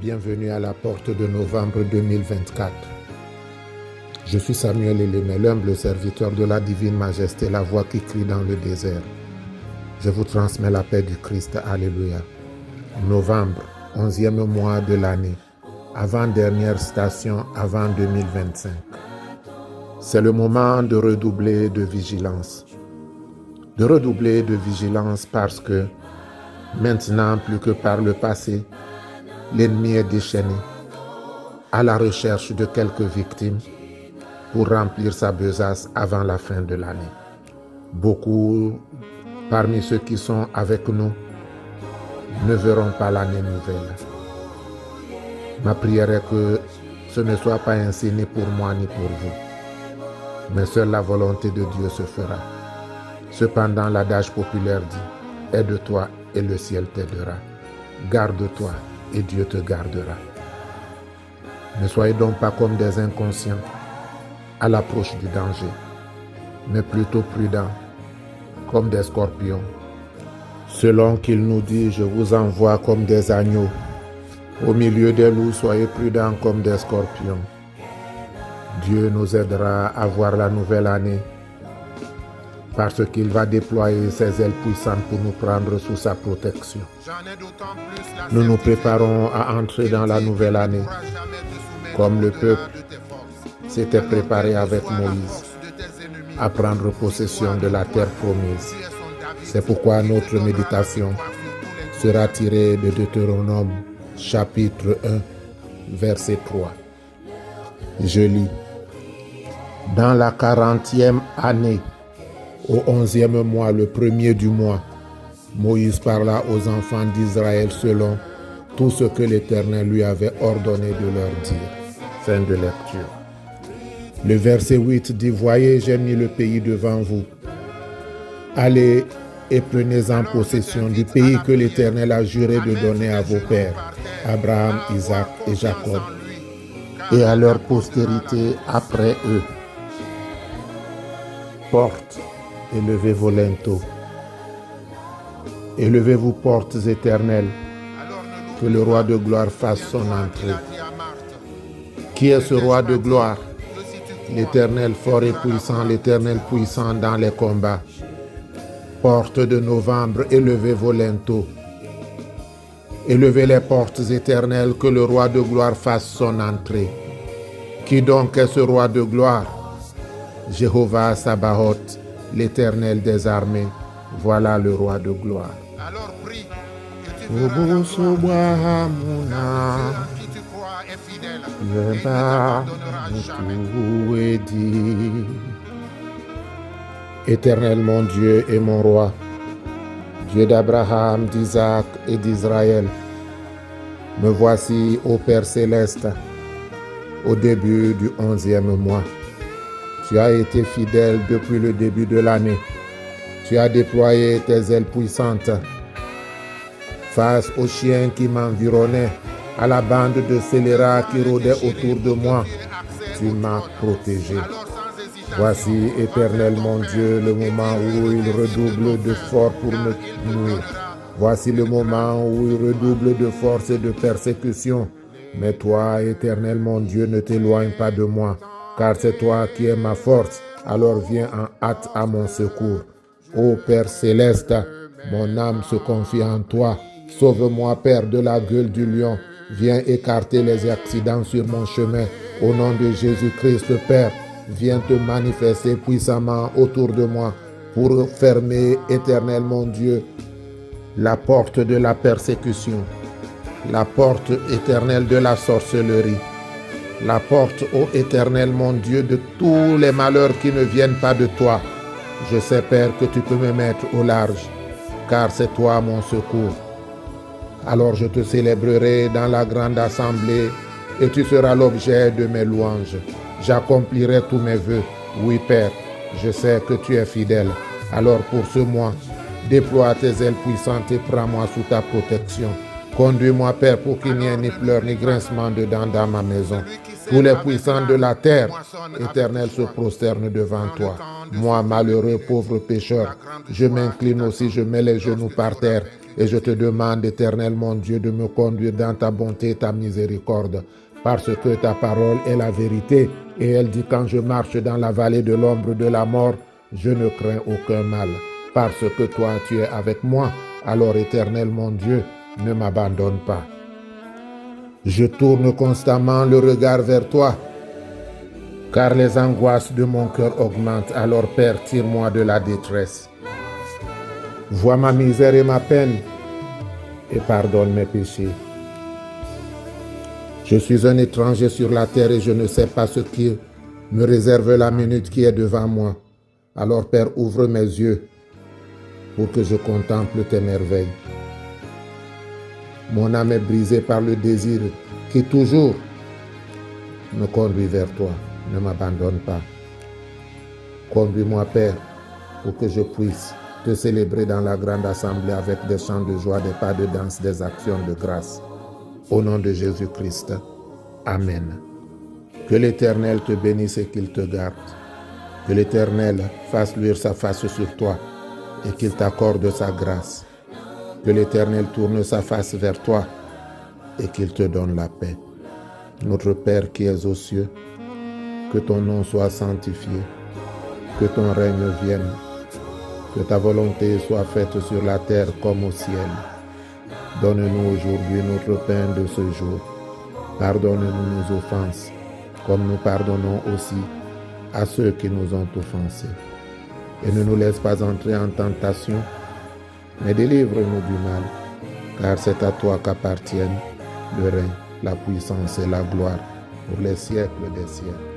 Bienvenue à la porte de novembre 2024. Je suis Samuel Elémé, l'humble serviteur de la divine majesté, la voix qui crie dans le désert. Je vous transmets la paix du Christ. Alléluia. Novembre, 11e mois de l'année, avant-dernière station avant 2025. C'est le moment de redoubler de vigilance. De redoubler de vigilance parce que maintenant, plus que par le passé, l'ennemi est déchaîné, à la recherche de quelques victimes pour remplir sa besace avant la fin de l'année. Beaucoup parmi ceux qui sont avec nous ne verront pas l'année nouvelle. Ma prière est que ce ne soit pas ainsi ni pour moi ni pour vous, mais seule la volonté de Dieu se fera. Cependant, l'adage populaire dit « Aide-toi et le ciel t'aidera. Garde-toi et Dieu te gardera. » Ne soyez donc pas comme des inconscients à l'approche du danger, mais plutôt prudents, comme des scorpions. Selon qu'il nous dit, je vous envoie comme des agneaux. Au milieu des loups, soyez prudents comme des scorpions. Dieu nous aidera à voir la nouvelle année parce qu'il va déployer ses ailes puissantes pour nous prendre sous sa protection. Nous nous préparons à entrer dans la nouvelle année comme le peuple s'était préparé avec Moïse à prendre possession de la terre promise. C'est pourquoi notre méditation sera tirée de Deutéronome chapitre 1, verset 3. Je lis. Dans la 40e année, au 11e mois, le premier du mois, Moïse parla aux enfants d'Israël selon tout ce que l'Éternel lui avait ordonné de leur dire. Fin de lecture. Le verset 8 dit « Voyez, j'ai mis le pays devant vous. Allez et prenez-en possession du pays que l'Éternel a juré de donner à vos pères, Abraham, Isaac et Jacob, et à leur postérité après eux. Portes, élevez vos linteaux. Élevez-vous, portes éternelles, que le roi de gloire fasse son entrée. » Qui est ce roi de gloire? L'Éternel fort et puissant, l'Éternel puissant dans les combats. Portes de novembre, élevez vos linteaux. Élevez les portes éternelles, que le roi de gloire fasse son entrée. Qui donc est ce roi de gloire? Jéhovah Sabaoth, l'Éternel des armées. Voilà le roi de gloire. Alors prie que tu verras la gloire qui tu crois est fidèle et ne t'abandonnera jamais. Éternel mon Dieu et mon roi, Dieu d'Abraham, d'Isaac et d'Israël, me voici, ô Père céleste, au début du 11e mois. Tu as été fidèle depuis le début de l'année. Tu as déployé tes ailes puissantes face aux chiens qui m'environnaient, à la bande de scélérats qui rôdaient autour de moi. Tu m'as protégé. Voici, Éternel mon Dieu, le moment où il redouble de force pour me nuire. Voici le moment où il redouble de force et de persécution. Mais toi, Éternel mon Dieu, ne t'éloigne pas de moi, car c'est toi qui es ma force. Alors viens en hâte à mon secours. Ô Père céleste, mon âme se confie en toi. Sauve-moi, Père, de la gueule du lion. Viens écarter les accidents sur mon chemin. Au nom de Jésus-Christ, Père, viens te manifester puissamment autour de moi pour fermer, Éternel mon Dieu, la porte de la persécution, la porte éternelle de la sorcellerie, la porte, ô Éternel mon Dieu, de tous les malheurs qui ne viennent pas de toi. Je sais, Père, que tu peux me mettre au large, car c'est toi mon secours. Alors je te célébrerai dans la grande assemblée et tu seras l'objet de mes louanges. J'accomplirai tous mes vœux. Oui, Père, je sais que tu es fidèle. Alors pour ce mois, déploie tes ailes puissantes et prends-moi sous ta protection. Conduis-moi, Père, pour qu'il n'y ait ni pleurs ni grincement de dents dans ma maison. Tous les puissants de la terre, Éternel, se prosternent devant toi. Moi, malheureux, pauvre pécheur, je m'incline aussi, je mets les genoux par terre et je te demande, Éternel mon Dieu, de me conduire dans ta bonté et ta miséricorde, parce que ta parole est la vérité et elle dit, quand je marche dans la vallée de l'ombre de la mort, je ne crains aucun mal, parce que toi, tu es avec moi. Alors, Éternel mon Dieu, ne m'abandonne pas. Je tourne constamment le regard vers toi, car les angoisses de mon cœur augmentent. Alors, Père, tire-moi de la détresse. Vois ma misère et ma peine et pardonne mes péchés. Je suis un étranger sur la terre et je ne sais pas ce qui me réserve la minute qui est devant moi. Alors, Père, ouvre mes yeux pour que je contemple tes merveilles. Mon âme est brisée par le désir qui toujours me conduit vers toi. Ne m'abandonne pas. Conduis-moi, Père, pour que je puisse te célébrer dans la grande assemblée avec des chants de joie, des pas de danse, des actions de grâce. Au nom de Jésus-Christ. Amen. Que l'Éternel te bénisse et qu'il te garde. Que l'Éternel fasse luire sa face sur toi et qu'il t'accorde sa grâce. Que l'Éternel tourne sa face vers toi et qu'il te donne la paix. Notre Père qui es aux cieux, que ton nom soit sanctifié, que ton règne vienne, que ta volonté soit faite sur la terre comme au ciel. Donne-nous aujourd'hui notre pain de ce jour. Pardonne-nous nos offenses, comme nous pardonnons aussi à ceux qui nous ont offensés. Et ne nous laisse pas entrer en tentation, mais délivre-nous du mal, car c'est à toi qu'appartiennent le règne, la puissance et la gloire pour les siècles des siècles.